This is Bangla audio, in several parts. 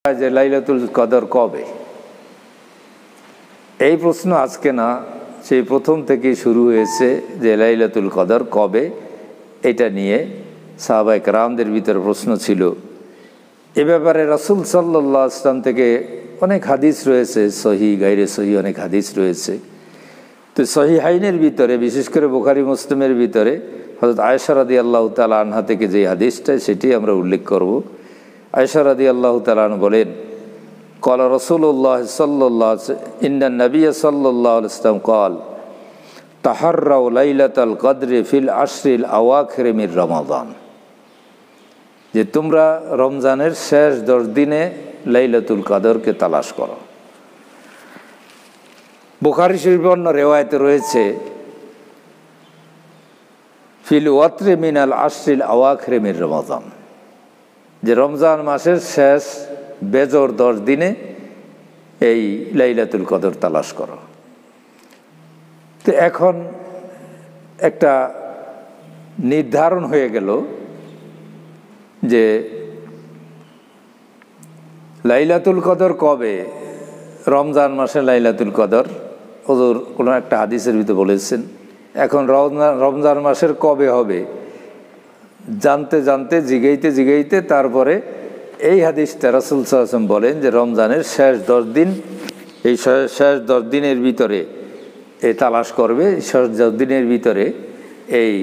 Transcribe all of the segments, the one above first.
যে লাইলাতুল কদর কবে? এই প্রশ্ন আজকে না, সেই প্রথম থেকেই শুরু হয়েছে যে লাইলাতুল কদর কবে, এটা নিয়ে সাহাবায়ে কেরামদের ভিতরে প্রশ্ন ছিল। এ ব্যাপারে রাসূল সাল্লাল্লাহু আলাইহি ওয়াসাল্লাম থেকে অনেক হাদিস রয়েছে, সহিহ গায়রে সহিহ অনেক হাদিস রয়েছে। তো সহিহাইনের ভিতরে, বিশেষ করে বুখারী মুসলিমের ভিতরে হযরত আয়েশা রাদিয়াল্লাহু তাআলা আনহা থেকে যে হাদিসটা, সেটি আমরা উল্লেখ করব। আয়েশা রাদিয়াল্লাহু তাআলা বলেন, ক্বালা রাসূলুল্লাহ সাল্লাল্লাহু আলাইহি ওয়াসাল্লাম ইন্নান নাবিয়্য সাল্লাল্লাহু আলাইহি ওয়াসাল্লাম ক্বাল তাহাররাউ লাইলাতাল কদরি ফিল আশরিল আওয়াখির মির রমাদান, যে তোমরা রমজানের শেষ 10 দিনে লাইলাতুল কদরকে তালাশ করো। বুখারী শরীফের অন্য রিওয়ায়াতে রয়েছে ফিল ওয়াত্রি মিনাল আশরিল আওয়াখির মির রমাদান, যে রমজান মাসের শেষ বেজর 10 দিনে এই লাইলাতুল কদর তালাশ করো। তো এখন একটা নির্ধারণ হয়ে গেল যে লাইলাতুল কদর কবে, রমজান মাসে লাইলাতুল কদর হুজুর কোনো একটা হাদিসের ভিতরে বলেছেন। এখন রমজান মাসের কবে হবে জানতে জানতে জিগাইতে তারপরে এই হাদিসটা রাসূল সাল্লাল্লাহু আলাইহি ওয়াসাল্লাম বলেন যে রমজানের শেষ 10 দিন, এই শেষ 10 দিনের ভিতরে এই তালাশ করবে, শেষ 10 দিনের ভিতরে এই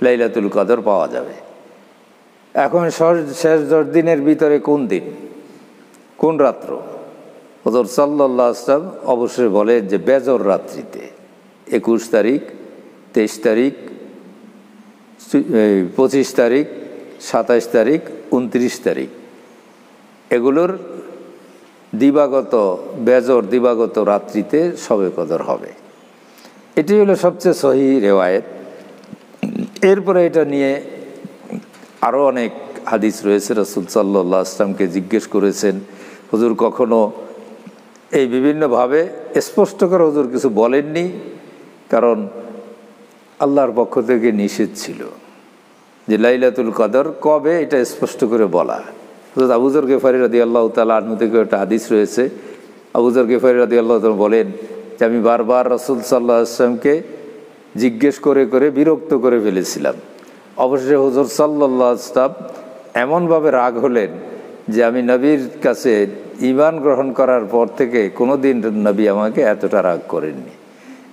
লাইলাতুল কদর পাওয়া যাবে। এখন শেষ 10 দিনের ভিতরে কোন দিন, কোন রাত্র? হুজুর সাল্লাল্লাহু আলাইহি ওয়াসাল্লাম অবশ্যই বলেন যে বেজর রাত্রিতে 21 তারিখ, 23 তারিখ, 25 তারিখ, 27 তারিখ, 29 তারিখ, এগুলোর দিবাগত বেজর দিবাগত রাত্রিতে শবে কদর হবে। এটি হলো সবচেয়ে সহিহ রিওয়ায়াত। এরপরে এটা নিয়ে আরও অনেক হাদিস রয়েছে। রাসূল সাল্লাল্লাহু আলাইহি ওয়াসাল্লামকে জিজ্ঞেস করেছেন, হুজুর কখনো এই বিভিন্নভাবে স্পষ্ট করে হুজুর কিছু বলেননি, কারণ আল্লাহর পক্ষ থেকে নিষেধ ছিল যে লাইলাতুল কদর কবে এটা স্পষ্ট করে বলা। হযরত আবু যর গিফারী রাদিয়াল্লাহু তাআলা আনহু থেকে একটা হাদিস রয়েছে। আবু যর গিফারী রাদিয়াল্লাহু তাআলা বলেন যে আমি বারবার রাসূল সাল্লাল্লাহু আলাইহি ওয়াসাল্লামকে জিজ্ঞেস করে বিরক্ত করে ফেলেছিলাম। অবশেষে হুজুর সাল্লাল্লাহু আলাইহি ওয়াসাল্লাম এমনভাবে রাগ হলেন যে আমি নবীর কাছে ঈমান গ্রহণ করার পর থেকে কোনো দিন নবী আমাকে এতটা রাগ করেননি।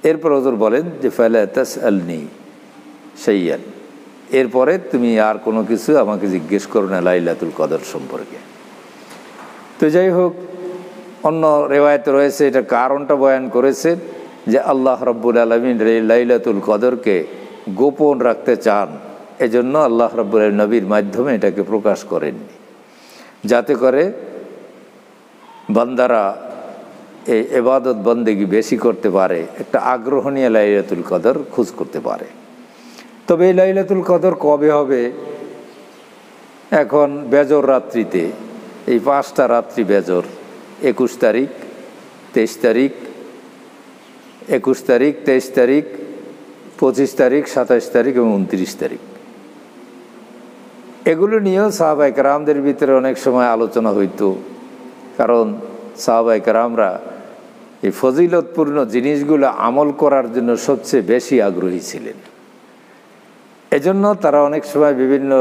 এরপর হুজুর বলেন যে ফালা তাসআলনি শাইয়ান, এরপরে তুমি আর কোনো কিছু আমাকে জিজ্ঞেস করো না লাইলাতুল কদর সম্পর্কে। তো যাই হোক, অন্য রিওয়ায়াতে রয়েছে, এটা কারণটা বয়ান করেছে যে আল্লাহ রাব্বুল আলামিন লাইলাতুল কদরকে গোপন রাখতে চান, এজন্য আল্লাহ রাব্বুল আলামিন নবীর মাধ্যমে এটাকে প্রকাশ করেননি, যাতে করে বান্দারা এই ইবাদত বন্দেগী বেশি করতে পারে, একটা আগ্রহ নিয়ে লাইলাতুল কদর খোঁজ করতে পারে। তবে এই লাইলাতুল কদর কবে হবে? এখন বেজর রাত্রিতে, এই 5টা রাত্রি বেজর, 21 তারিখ, 23 তারিখ, 21 তারিখ, 23 তারিখ, 25 তারিখ, 27 তারিখ এবং 29 তারিখ, এগুলো নিয়েও সাহাবায়ে কেরামদের ভিতরে অনেক সময় আলোচনা হইতো। কারণ সাহাবায়ে কেরামরা এই ফজিলতপূর্ণ জিনিসগুলো আমল করার জন্য সবচেয়ে বেশি আগ্রহী ছিলেন। এজন্য তারা অনেক সময় বিভিন্ন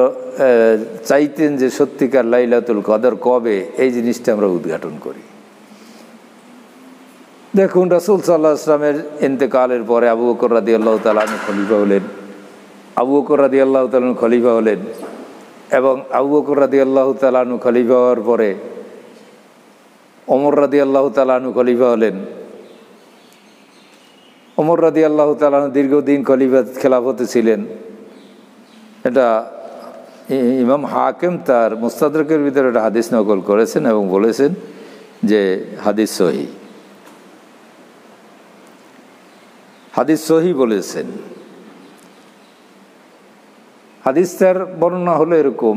চাইতেন যে সত্যিকার লাইলাতুল কদর কবে, এই জিনিসটা আমরা উদ্ঘাটন করি। দেখুন, রাসূল সাল্লাল্লাহু আলাইহি ওয়াসাল্লামের ইন্তেকালের পরে আবু বকর রাদিয়াল্লাহু তাআলা আনহু খলিফা হলেন। আবু বকর রাদিয়াল্লাহু তাআলা আনহু খলিফা হলেন এবং আবু বকর রাদিয়াল্লাহু তাআলা আনহু খলিফা হওয়ার পরে ওমর রাদিয়াল্লাহু তাআলা আনহু খলিফা হলেন। ওমর রাদিয়াল্লাহু তাআলা আনহু দীর্ঘদিন খেলাফতে ছিলেন। এটা ইমাম হাকিম তার মুস্তাদরাকের ভিতরে একটা হাদিস নকল করেছেন এবং বলেছেন যে হাদিস সহিহ, হাদিস সহিহ বলেছেন। হাদিসটার বর্ণনা হলো এরকম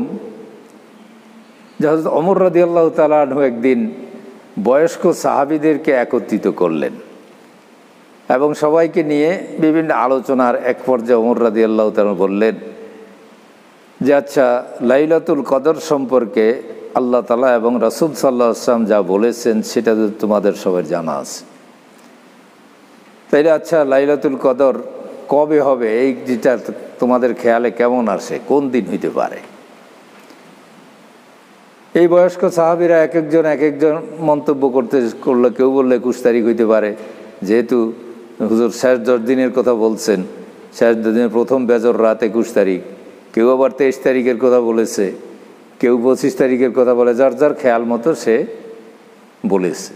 যে হযরত ওমর রাদিয়াল্লাহু তাআলা আনহু একদিন বয়স্ক সাহাবীদেরকে একত্রিত করলেন এবং সবাইকে নিয়ে বিভিন্ন আলোচনার এক পর্যায়ে ওমর রাদিয়াল্লাহু তাআলা বললেন যে আচ্ছা, লাইলাতুল কদর সম্পর্কে আল্লাহ তাআলা এবং রাসূল সাল্লাল্লাহু আলাইহি ওয়াসাল্লাম যা বলেছেন সেটা তো তোমাদের সবার জানা আছে। তাইলে আচ্ছা, লাইলাতুল কদর কবে হবে এই যেটা তোমাদের খেয়ালে কেমন আসে, কোন দিন হইতে পারে? এই বয়স্ক সাহাবীরা এক একজন মন্তব্য করলে কেউ বললে 21 তারিখ হইতে পারে, যেহেতু হুজুর শেষ 10 দিনের কথা বলছেন, শেষ 10 দিনের প্রথম বেজর রাত 21 তারিখ। কেউ আবার 23 তারিখের কথা বলেছে, কেউ 25 তারিখের কথা বলে, যার যার খেয়াল মতো সে বলেছে।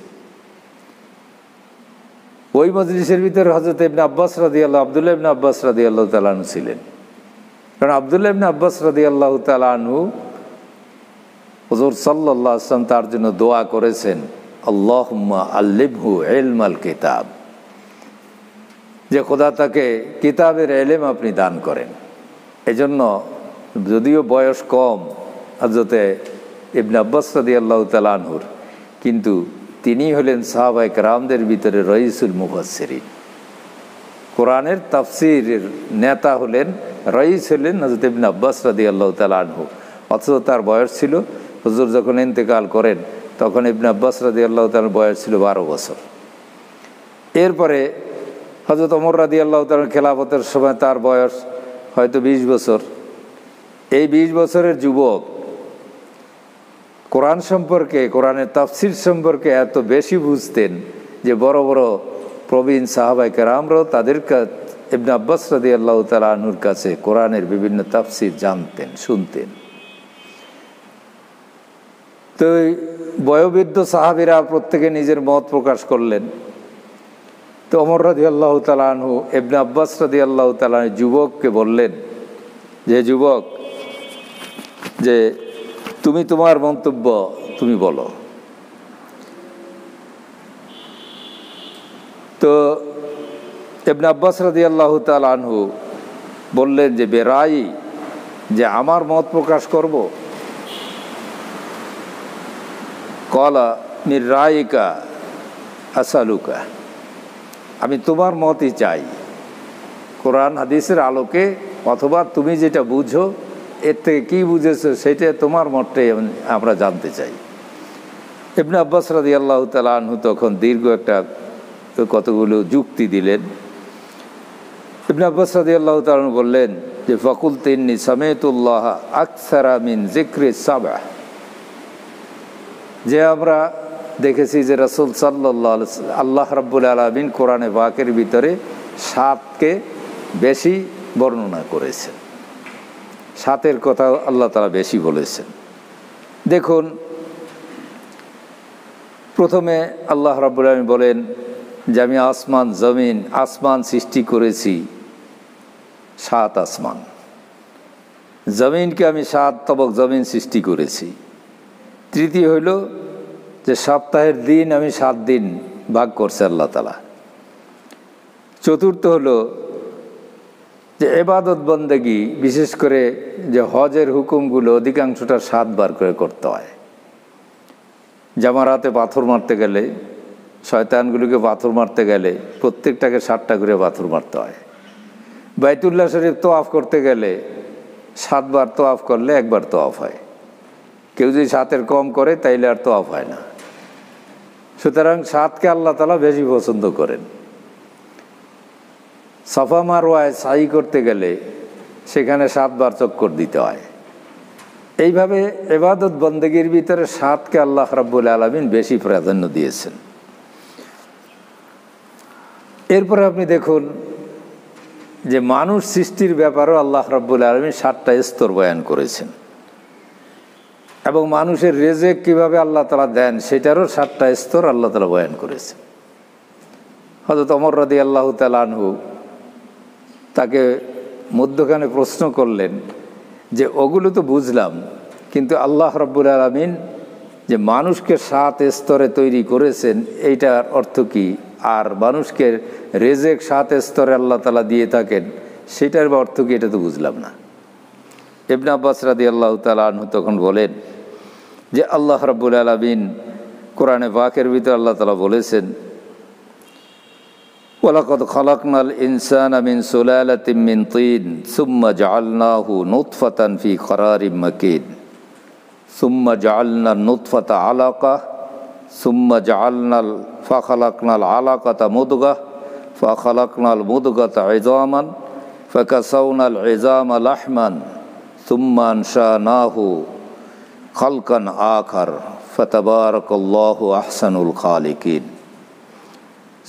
ওই মজলিসের ভিতরে হযরত ইবনে আব্বাস রাদিয়াল্লাহু আব্দুল্লাহ ইবনে আব্বাস রাদিয়াল্লাহু তাআলা আনহু ছিলেন। কারণ আব্দুল্লাহ ইবনে আব্বাস রাদিয়াল্লাহু তাআলা আনহু হুজুর সাল্লাল্লাহু আলাইহি ওয়াসাল্লাম তার জন্য দোয়া করেছেন, আল্লাহুম্মা আল্লিমহু ইলমাল কিতাব, যে খোদা তাকে কিতাবের ইলম আপনি দান করেন। এজন্য যদিও বয়স কম হযরতে ইবনে আব্বাস রাদিয়াল্লাহু তাআলা আনহুর, কিন্তু তিনি হলেন সাহাবায়ে কেরামদের ভিতরে রইসুল মুফাসসিরিন। কোরআনের তাফসীরের নেতা হলেন, রইস হলেন হযরত ইবনে আব্বাস রাদিয়াল্লাহু তাআলা আনহু। অথচ তার বয়স ছিল, হুজুর যখন ইন্তেকাল করেন তখন ইবনে আব্বাস রাদিয়াল্লাহু তাআলার বয়স ছিল 12 বছর। এরপরে হযরত ওমর রাদিয়াল্লাহু তাআলার খেলাফতের সময় তার বয়স হয়তো 20 বছর। এই 20 বছরের যুবক কোরআন সম্পর্কে, কোরআনের তাফসীর সম্পর্কে এত বেশি বুঝতেন যে বড় বড় প্রবীণ সাহাবায়ে কেরামরাও তাদের ইবনে আব্বাস রাদিয়াল্লাহু তাআলা আনহুর কাছে কোরআনের বিভিন্ন তাফসীর জানতেন, শুনতেন। তো বয়োবৃদ্ধ সাহাবীরা প্রত্যেকে নিজের মত প্রকাশ করলেন। তো ওমর রাদিয়াল্লাহু তাআলা আনহু ইবনে আব্বাস রাদিয়াল্লাহু তাআলা যুবককে বললেন, যে যুবক, যে তুমি তোমার মন্তব্য তুমি বলো। তো ইবনে আব্বাস রাদিয়াল্লাহু তাআলা আনহু বললেন যে বেরাই, যে আমার মত প্রকাশ করব। কলা মির রায়িকা আসালুকা, আমি তোমার মতই চাই কোরআন হাদিসের আলোকে, অথবা তুমি যেটা বুঝো এর থেকে কী বুঝেছো সেটা তোমার মতটাই আমরা জানতে চাই। ইবনে আব্বাস রাদিয়াল্লাহু তাআলা আনহু তখন দীর্ঘ একটা কতগুলো যুক্তি দিলেন। ইবনে আব্বাস রাদিয়াল্লাহু তাআলা আনহু বললেন যে ফাকুলতু ইন্নী সামিতুল্লাহ আকসারা মিন যিকরি সাবআ, যে আমরা দেখেছি যে রাসূল সাল্লাল্লাহু আলাইহি ওয়াসাল্লাম, আল্লাহ রাব্বুল আলামিন কোরআনে পাকের ভিতরে 7কে বেশি বর্ণনা করেছেন, 7-এর কথা আল্লাহ তাআলা বেশি বলেছেন। দেখুন, প্রথমে আল্লাহ রাব্বুল আলামিন বলেন যে আমি আসমান সৃষ্টি করেছি 7 আসমান, জমিনকে আমি 7 তবক জমিন সৃষ্টি করেছি। তৃতীয় হইল যে সপ্তাহের দিন আমি 7 দিন ভাগ করছে আল্লাহ তাআলা। চতুর্থ হলো যে ইবাদত বন্দেগী, বিশেষ করে যে হজের হুকুমগুলো অধিকাংশটা 7 বার করে করতে হয়। জামারাতে পাথর মারতে গেলে, শয়তানগুলোকে পাথর মারতে গেলে প্রত্যেকটাকে 7টা করে পাথর মারতে হয়। বাইতুল্লাহ শরীফ তোয়াফ করতে গেলে 7 বার তোয়াফ করলে 1 বার তোয়াফ হয়। কেউ যদি 7-এর কম করে তাইলে আর তোয়াফ হয় না। সুতরাং 7কে আল্লাহ তাআলা বেশি পছন্দ করেন। সাফা মারওয়ায় সাই করতে গেলে সেখানে 7 বার চক্কর দিতে হয়। এইভাবে ইবাদত বন্দেগীর ভিতরে 7কে আল্লাহ রাব্বুল আলামিন বেশি প্রাধান্য দিয়েছেন। এরপরে আপনি দেখুন যে মানুষ সৃষ্টির ব্যাপারেও আল্লাহ রাব্বুল আলামিন 7টা স্তর বয়ান করেছেন, এবং মানুষের রিজিক কিভাবে আল্লাহ তাআলা দেন সেটারও 7টা স্তর আল্লাহ তাআলা বয়ান করেছেন। হযরত ওমর রাদিয়াল্লাহু তাআলা আনহু তাকে মধ্যখানে প্রশ্ন করলেন যে ওগুলো তো বুঝলাম, কিন্তু আল্লাহ রাব্বুল আলামিন যে মানুষকে 7 স্তরে তৈরি করেছেন এইটার অর্থ কি? আর মানুষকে রিজিক 7 স্তরে আল্লাহ তাআলা দিয়ে থাকেন সেটার অর্থ কি? এটা তো বুঝলাম না। ইবনে আব্বাস রাদিয়াল্লাহু তাআলা আনহু তখন বলেন যে আল্লাহ রাব্বুল আলামিন কোরআনে পাকের ভিতরে আল্লাহ তাআলা বলেছেন, ওয়ালাকাদ খালাকনাল ইনসানা মিন সুলালাতিন মিন তিন সুম্মা জাআলনাহু নুতফাতান ফি করারিম মাকিন সুম্মা জাআলনা নুতফাতা আলাকা সুম্মা জাআলনাল ফাখালাকনাল আলাকাতা মুদগাহ ফাখালাকনাল মুদগাতা ইযামান ফাকাসাউনাল ইযামা লাহমান সুম্মা আনশানাহু খালকান আখার ফাতাবারাকাল্লাহু আহসানুল খালিকিন।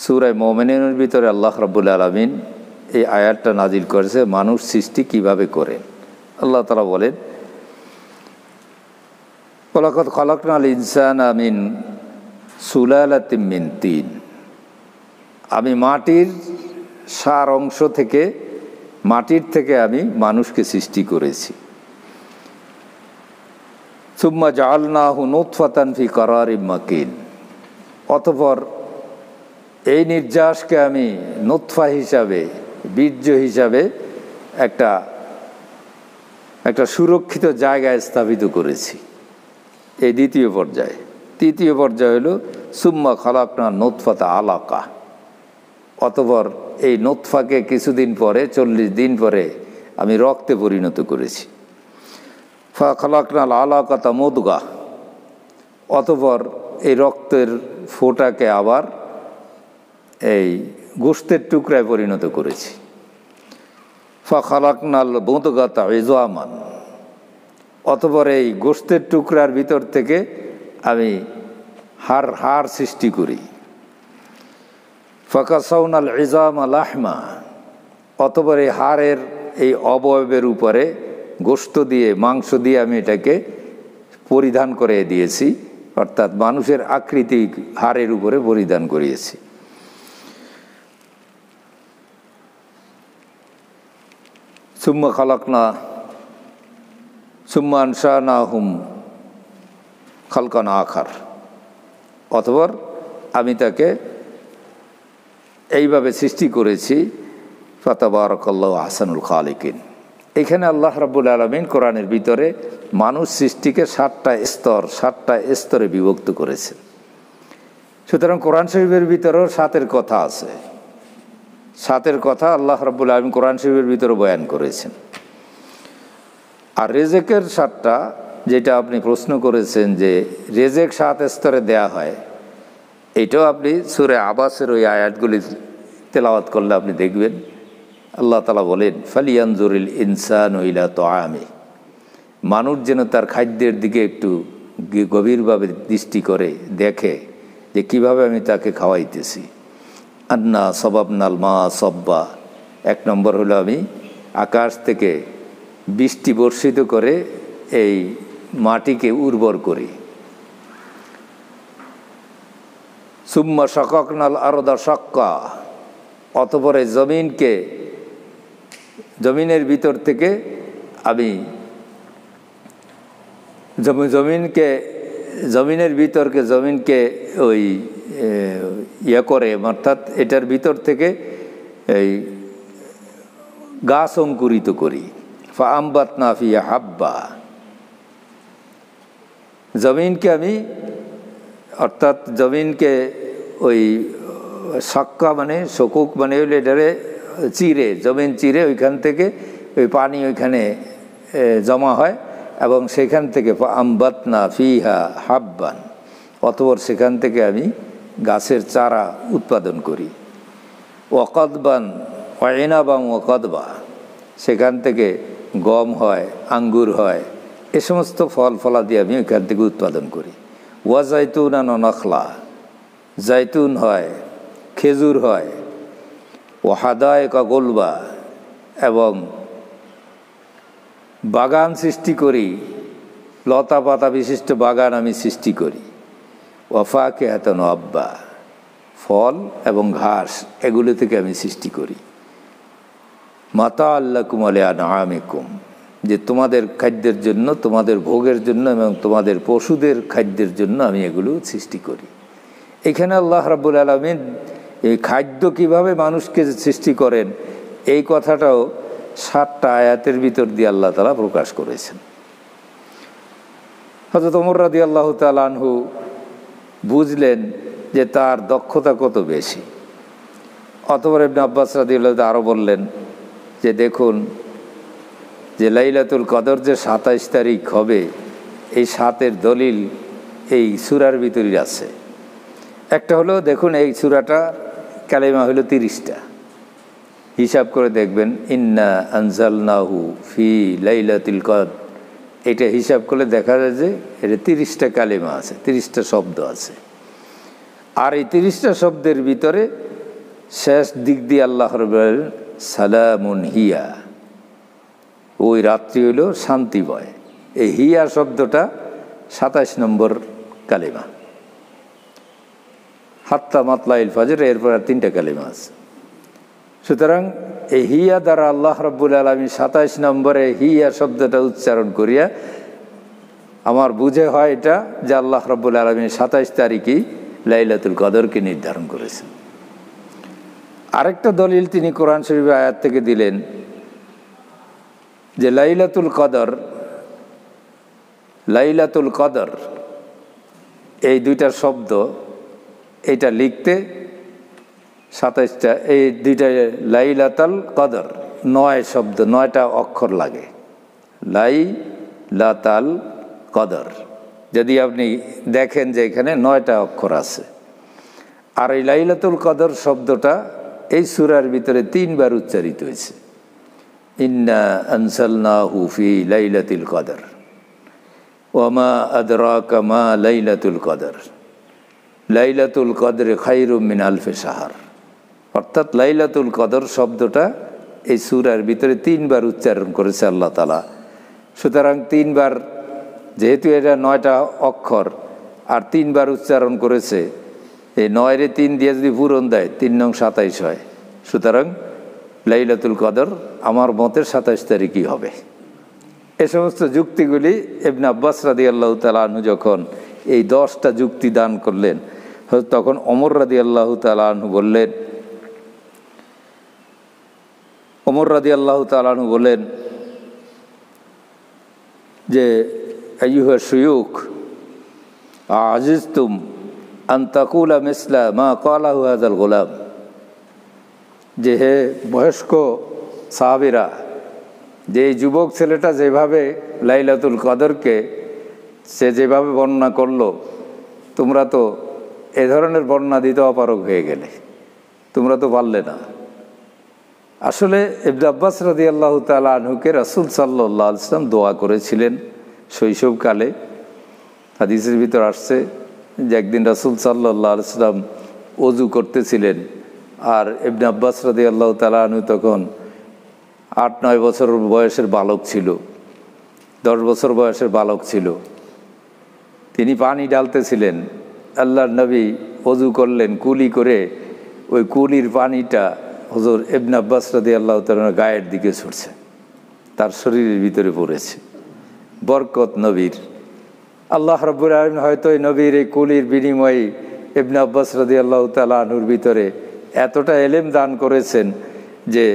সূরা মুমিনুনের ভিতরে আল্লাহ রাব্বুল আলামিন এই আয়াতটা নাজিল করেছে মানুষ সৃষ্টি কিভাবে করেন। আল্লাহ তাআলা বলেন, ওয়ালাকাদ খালাকনাল ইনসানা মিন সুলালাতিন মিন তিন, আমি মাটির সার অংশ থেকে, মাটির থেকে আমি মানুষকে সৃষ্টি করেছি। সুম্মা জাআলনাহু নুতফাতান ফি কারারিম মাকিন, অতঃপর এই নির্যাসকে আমি নুতফা হিসাবে, বীর্য হিসাবে একটা সুরক্ষিত জায়গায় স্থাপিত করেছি। এই দ্বিতীয় পর্যায়ে। তৃতীয় পর্যায়ে হলো সুম্মা খালাকনা নুতফাতা আলাকা, অতঃপর এই নুতফাকে কিছুদিন পরে, 40 দিন পরে আমি রক্তে পরিণত করেছি। ফা খালাকনাল আলাকাতা মুদগাহ, অতঃপর এই রক্তের ফোঁটাকে আবার এই গোশতের টুকরায় পরিণত করেছি। ফা খালাকনাল মুদগাতা ইযামান, অতঃপর এই গোশতের টুকরার ভিতর থেকে আমি হাড় সৃষ্টি করি। ফাকাসাউনাল ইযামা লাহমা, অতঃপর এই হাড়ের এই অবয়বের উপরে গোশত দিয়ে, মাংস দিয়ে আমি এটাকে পরিধান করে দিয়েছি, অর্থাৎ মানুষের আকৃতি হাড়ের উপরে পরিধান করিয়েছি। সুম্মা খালাকনা সুম্মা আনশানাহুম খালকান আখার, অতঃপর আমি তাকে এইভাবে সৃষ্টি করেছি। ফাতাবারাকাল্লাহু আহসানুল খালিকিন। এখানে আল্লাহ রাব্বুল আলামিন কোরআনের ভিতরে মানুষ সৃষ্টিকে 7টা স্তরে বিভক্ত করেছেন। সুতরাং কোরআন শরীফের ভিতরেও 7-এর কথা আছে। 7-এর কথা আল্লাহ রাব্বুল আলামিন কোরআন শরীফের ভিতরে বয়ান করেছেন। আর রেজেকের 7টা, যেটা আপনি প্রশ্ন করেছেন যে রেজেক 7 স্তরে দেয়া হয়, এটাও আপনি সূরা আবাসের ওই আয়াতগুলি তেলাওয়াত করলে আপনি দেখবেন। আল্লাহ তাআলা বলেন, ফালিয়ানজুরিল ইনসানু ইলা তাআমি, মানুষ যেন তার খাদ্যের দিকে একটু গভীরভাবে দৃষ্টি করে দেখে যে কিভাবে আমি তাকে খাওয়াইতেছি। আন্না সাবাবনাল মা সাব্বা, 1 নম্বর হলো আমি আকাশ থেকে বৃষ্টি বর্ষিত করে এই মাটিকে উর্বর করি। সুম্মা শাকাকনাল আরদা শাক্কা, অতঃপর জমিনের ভিতর থেকে আমি জমিনকে ওই করে, অর্থাৎ এটার ভিতর থেকে এই গাছ অঙ্কুরিত করি। ফা আমবাতনা ফিহা হাব্বা, জমিনকে আমি, অর্থাৎ জমিনকে ওই শাক্কা মানে শকুক মানে হইলে এটারে চিরে, জমিন চিরে ওইখান থেকে ওই পানি ওইখানে জমা হয় এবং সেখান থেকে আমবাতনা ফিহা হাব্বান, অতঃপর সেখান থেকে আমি গাছের চারা উৎপাদন করি। ওয়াকদবান ওয়াইনাবাম ওয়াকদবা, সেখান থেকে গম হয়, আঙ্গুর হয়, এ সমস্ত ফল ফলাদি আমি ওইখান থেকে উৎপাদন করি। ওয়া জাইতুন আন নাখলা, জাইতুন হয়, খেজুর হয়। ও হাদায়েকা গোলবা, এবং বাগান সৃষ্টি করি, লতা পাতা বিশিষ্ট বাগান আমি সৃষ্টি করি। ওয়াফাকে হাতান আব্বা, ফল এবং ঘাস এগুলো থেকে আমি সৃষ্টি করি। মাতা আল্লাকুম আলিয়া নাআমিকুম, যে তোমাদের খাদ্যের জন্য, তোমাদের ভোগের জন্য এবং তোমাদের পশুদের খাদ্যের জন্য আমি এগুলো সৃষ্টি করি। এখানে আল্লাহ রাব্বুল আলামিন এই খাদ্য কিভাবে মানুষকে সৃষ্টি করেন এই কথাটাও 7টা আয়াতের ভিতর দিয়ে আল্লাহ তাআলা প্রকাশ করেছেন। হযরত ওমর রাদিয়াল্লাহু তাআলা আনহু বুঝলেন যে তার দক্ষতা কত বেশি। অতঃপর ইবনে আব্বাস রাদিয়াল্লাহু তাআলা আরও বললেন যে দেখুন, যে লাইলাতুল কদর যে 27 তারিখ হবে, এই 7-এর দলিল এই সূরার ভিতরেই আছে। একটা হলো, দেখুন এই সূরাটা কালেমা হলো 30টা। হিসাব করে দেখবেন, ইন্না আনজালনাহু ফি লাইলাতুল কদর, এটা হিসাব করলে দেখা যায় যে এটা 30টা কালেমা আছে, 30টা শব্দ আছে। আর এই 30টা শব্দের ভিতরে শেষ দিক দিয়ে আল্লাহ রাব্বুল আলামিন সালামুন হিয়া, ওই রাত্রি হইল শান্তিময়। এই হিয়া শব্দটা 27 নম্বর কালেমা। হাত্তা মাতলাইল ফাজর, এরপর আর 3টা কালেমা আছে। সুতরাং এই হিয়া দ্বারা আল্লাহ রাব্বুল আলামিন 27 নম্বরে হিয়া শব্দটা উচ্চারণ করিয়া আমার বুঝে হয় এটা যে আল্লাহ রাব্বুল আলামিন 27 তারিখই লাইলাতুল কদরকে নির্ধারণ করেছেন। আরেকটা দলিল তিনি কোরআন শরীফের আয়াত থেকে দিলেন যে লাইলাতুল কদর এই 2টা শব্দ, এটা লিখতে 27টা, এই 2টা লাইলাতুল কদর 9 শব্দ, 9টা অক্ষর লাগে। লাইলাতুল কদর যদি আপনি দেখেন যে এখানে 9টা অক্ষর আছে। আর এই লাইলাতুল কদর শব্দটা এই সূরার ভিতরে 3 বার উচ্চারিত হয়েছে। ইন্না আনজালনাহু ফি লাইলাতুল কদর ওয়া মা আদরাকা মা লাইলাতুল কদর লাইলাতুল কদরে খায়রুম মিন আলফি শাহর। অর্থাৎ লাইলাতুল কদর শব্দটা এই সূরার ভিতরে 3 বার উচ্চারণ করেছে আল্লাহ তাআলা। সুতরাং 3 বার, যেহেতু এটা 9টা অক্ষর আর 3 বার উচ্চারণ করেছে, এই 9-রে 3 দিয়ে যদি পূরণ দেয় 3 নং 27 হয়। সুতরাং লাইলাতুল কদর আমার মতে 27 তারিখই হবে। এ সমস্ত যুক্তিগুলি ইবনে আব্বাস রাদিয়াল্লাহু তাআলা আনহু যখন এই 10টা যুক্তি দান করলেন, তখন ওমর রাদিয়াল্লাহু তাআলা আনহু বললেন যে আইয়ুহা শুয়ুখ আজিজতুম আন তাকুলা মিসলা মা ক্বালাহু হাযাল গোলাম, যে হে বয়স্ক সাহাবীরা, যে এই যুবক ছেলেটা যেভাবে লাইলাতুল কদরকে সে যেভাবে বর্ণনা করলো, তোমরা তো এ ধরনের বর্ণনা দিতে অপারগ হয়ে গেলে, তোমরা তো পারলে না। আসলে ইবনে আব্বাস রাদিয়াল্লাহু তাআলা আনহুকে রাসূল সাল্লাল্লাহু আলাইহি ওয়াসাল্লাম দোয়া করেছিলেন শৈশবকালে। হাদিসের ভিতর আসছে যে একদিন রাসূল সাল্লাল্লাহু আলাইহি ওয়াসাল্লাম ওযু করতেছিলেন, আর ইবনে আব্বাস রাদিয়াল্লাহু তাআলা আনহু তখন 8-9 বছর বয়সের বালক ছিল, 10 বছর বয়সের বালক ছিল। তিনি পানি ঢালতেছিলেন, আল্লাহর নবী ওযু করলেন, কুলি করে ওই কুলির পানিটা হুজুর ইবনে আব্বাস রাদিয়াল্লাহু তাআলার গায়ের দিকে ছুটছে, তার শরীরের ভিতরে পড়েছে। বরকত নবীর। আল্লাহ রাব্বুল আলামিন হয়তো এই নবীর এই কুলির বিনিময়ে ইবনে আব্বাস রাদিয়াল্লাহু তাআলা আনহুর ভিতরে এতটা ইলম দান করেছেন যে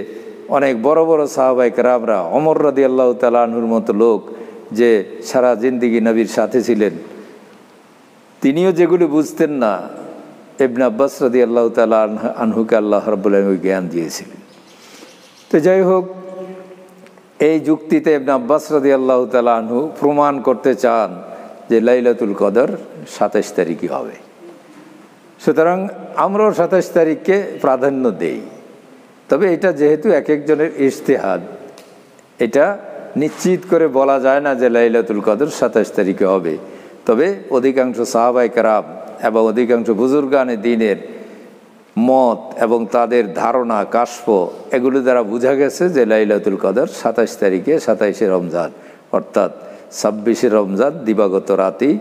অনেক বড় বড় সাহাবায়ে কেরামরা, ওমর রাদিয়াল্লাহু তাআলা আনহুর মতো লোক যে সারা জিন্দেগি নবীর সাথে ছিলেন, তিনিও যেগুলি বুঝতেন না, ইবনে আব্বাস রাদিয়াল্লাহু তাআলা আনহুকে আল্লাহ রাব্বুল আলামিন জ্ঞান দিয়েছিলেন। তো যাই হোক, এই যুক্তিতে ইবনে আব্বাস রাদিয়াল্লাহু তাআলা আনহু প্রমাণ করতে চান যে লাইলাতুল কদর 27 তারিখই হবে। সুতরাং আমরাও 27 তারিখকে প্রাধান্য দেই। তবে এটা যেহেতু এক একজনের ইজতিহাদ, এটা নিশ্চিত করে বলা যায় না যে লাইলাতুল কদর 27 তারিখে হবে। তবে অধিকাংশ সাহাবায়ে কেরাম এবং অধিকাংশ বুজুর্গানে দ্বীনের মত এবং তাদের ধারণা, কাশফ, এগুলো দ্বারা বোঝা গেছে যে লাইলাতুল কদর 27 তারিখে, 27শে রমজান অর্থাৎ 26শে রমজান দিবাগত রাতেই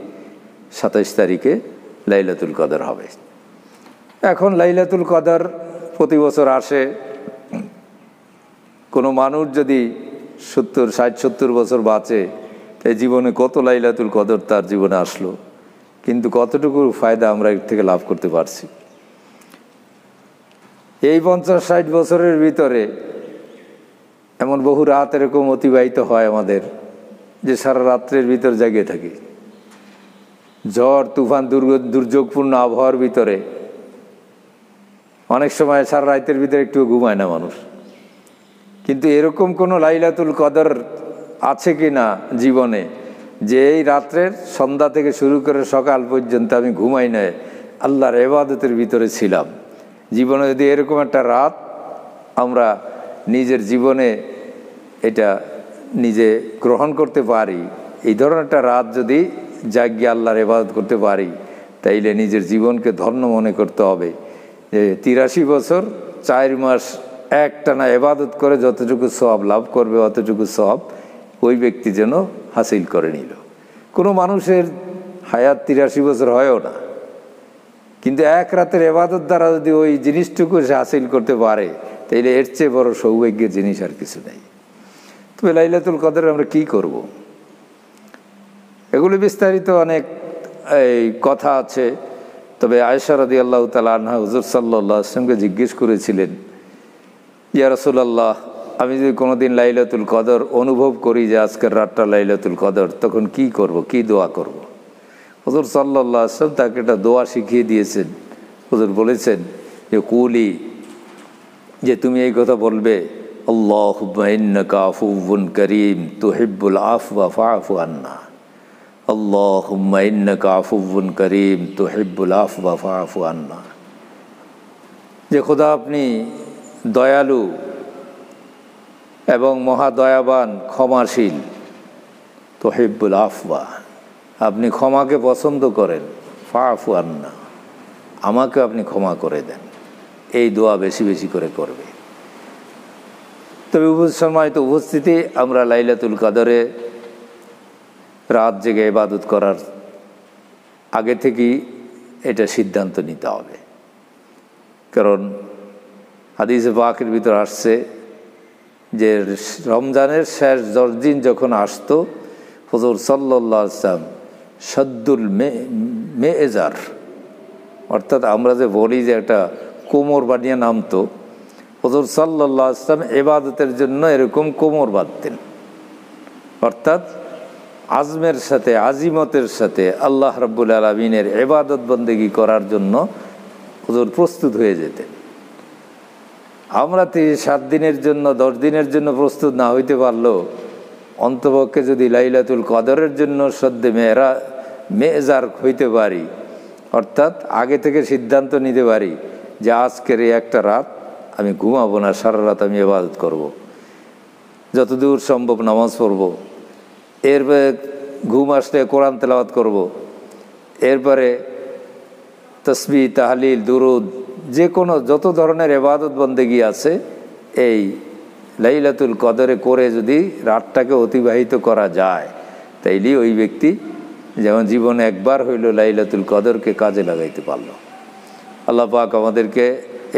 27 তারিখে লাইলাতুল কদর হবে। এখন লাইলাতুল কদর প্রতি বছর আসে। কোনো মানুষ যদি 60-70 বছর বাঁচে, এই জীবনে কত লাইলাতুল কদর তার জীবনে আসলো, কিন্তু কতটুকু ফায়দা আমরা এর থেকে লাভ করতে পারছি। এই 50-60 বছরের ভিতরে এমন বহু রাত এরকম অতিবাহিত হয় আমাদের যে সারা রাত্রের ভিতর জেগে থাকি। ঝড় তুফান দুর্যোগপূর্ণ আবহাওয়ার ভিতরে অনেক সময় সারা রাতের ভিতরে একটু ঘুমায় না মানুষ। কিন্তু এরকম কোনো লাইলাতুল কদর আছে কি না জীবনে যে এই রাত্রের সন্ধ্যা থেকে শুরু করে সকাল পর্যন্ত আমি ঘুমাই নাই, আল্লাহর ইবাদতের ভিতরে ছিলাম। জীবনে যদি এরকম একটা রাত আমরা নিজের জীবনে এটা নিজে গ্রহণ করতে পারি, এই ধরনের একটা রাত যদি জাগিয়ে আল্লাহর ইবাদত করতে পারি, তাইলে নিজের জীবনকে ধন্য মনে করতে হবে যে 83 বছর 4 মাস একটানা ইবাদত করে যতটুকু সওয়াব লাভ করবে অতটুকু সওয়াব ওই ব্যক্তি যেন হাসিল করে নিল। কোনো মানুষের হায়াত 83 বছর হয়ও না, কিন্তু এক রাতের ইবাদত দ্বারা যদি ওই জিনিসটুকু সে হাসিল করতে পারে, তাইলে এর চেয়ে বড় সৌভাগ্যের জিনিস আর কিছু নেই। তবে লাইলাতুল কদরে আমরা কি করব? এগুলি বিস্তারিত অনেক কথা আছে। তবে আয়েশা রাদিয়াল্লাহু তাআলা আনহা হুজুর সাল্লাল্লাহু আলাইহি ওয়াসাল্লামকে জিজ্ঞেস করেছিলেন, ইয়া রাসূলুল্লাহ, আমি যদি কোনোদিন লাইলাতুল কদর অনুভব করি যে আজকের রাতটা লাইলাতুল কদর, তখন কি করব, কি দোয়া করব? হুজুর সাল্লাল্লাহু আলাইহি ওয়াসাল্লাম তাকে একটা দোয়া শিখিয়ে দিয়েছেন। হুজুর বলেছেন যে কুলি, যে তুমি এই কথা বলবে, আল্লাহুম্মা ইন্নাকা আফুউন কারীম তুহিব্বুল আফওয়া ফাআফু আন্না। আল্লাহুম্মা ইন্নাকা আফুউন কারীম তুহিব্বুল আফওয়া ফাআফু আন্না। যে খোদা আপনি দয়ালু এবং মহাদয়াবান, ক্ষমাশীল। তুহিব্বুল আফওয়া, আপনি ক্ষমাকে পছন্দ করেন। ফাআফু আন্না, আমাকে আপনি ক্ষমা করে দেন। এই দোয়া বেশি বেশি করে করবে। তবে সম্মানিত উপস্থিতি, আমরা লাইলাতুল কদরে রাত জেগে ইবাদত করার আগে থেকেই এটা সিদ্ধান্ত নিতে হবে। কারণ হাদিসে পাকের ভিতর আসছে যে রমজানের শেষ 10 দিন যখন আসতো, হুজুর সাল্লাল্লাহু আলাইহি ওয়াসাল্লাম সাদ্দুল মেএজার, অর্থাৎ আমরা যে বলি যে একটা কোমর বানিয়ে নামতো, হুজুর সাল্লাল্লাহু আলাইহি ওয়াসাল্লাম ইবাদতের জন্য এরকম কোমর বাঁধতেন। অর্থাৎ আজমের সাথে, আজিমতের সাথে আল্লাহ রাব্বুল আলামিনের ইবাদত বন্দেগী করার জন্য হুজুর প্রস্তুত হয়ে যেতেন। আমরা 7 দিনের জন্য 10 দিনের জন্য প্রস্তুত না হইতে পারলেও অন্তপক্ষে যদি লাইলাতুল কদরের জন্য সদ্যে মেজার হইতে পারি, অর্থাৎ আগে থেকে সিদ্ধান্ত নিতে পারি যে আজকের এই একটা রাত আমি ঘুমাবো না, সারা রাত আমি ইবাদত করব, যতদূর সম্ভব নামাজ পড়ব, এরপরে ঘুম আসলে কোরআন তেলাওয়াত করব, এরপরে তাসবিহ, তাহলিল, দুরুদ, যে কোনো যত ধরনের ইবাদত বন্দেগী আছে এই লাইলাতুল কদরে করে যদি রাতটাকে অতিবাহিত করা যায়, তাইলেই ওই ব্যক্তি যেমন জীবনে একবার হইল লাইলাতুল কদরকে কাজে লাগাইতে পারল। আল্লাহ পাক আমাদেরকে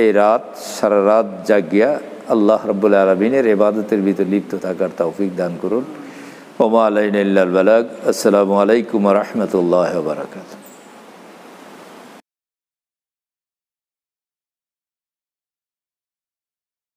এই রাত, সারা রাত জাগিয়া আল্লাহ রাব্বুল আলামিনের ইবাদতের ভিতর লিপ্ত থাকার তৌফিক দান করুন। ওয়া মা আলাইনা ইল্লাল বালাগ। আসসালামু আলাইকুম ওয়া রাহমাতুল্লাহি ওয়া বারাকাতুহু।